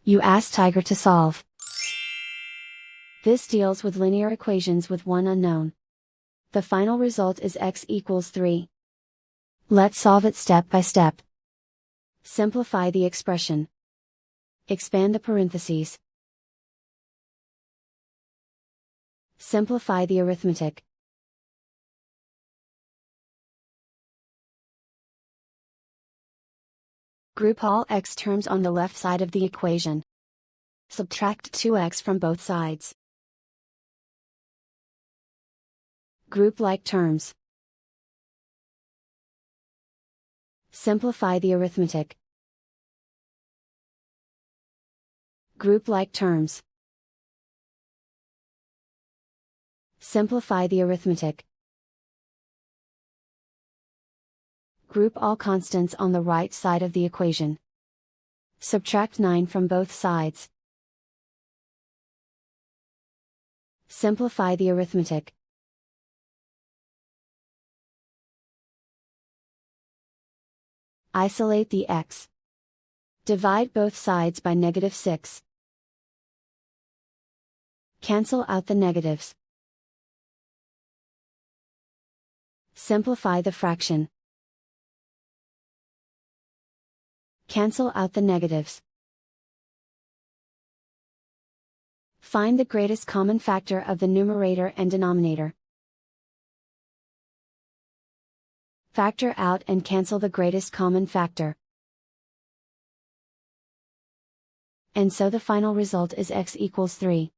You ask Tiger to solve. This deals with linear equations with one unknown. The final result is x equals 3. Let's solve it step by step. Simplify the expression. Expand the parentheses. Simplify the arithmetic. Group all x terms on the left side of the equation. Subtract 2x from both sides. Group like terms. Simplify the arithmetic. Group like terms. Simplify the arithmetic. Group all constants on the right side of the equation. Subtract 9 from both sides. Simplify the arithmetic. Isolate the x. Divide both sides by -6. Cancel out the negatives. Simplify the fraction. Cancel out the negatives. Find the greatest common factor of the numerator and denominator. Factor out and cancel the greatest common factor. And so the final result is x equals 3.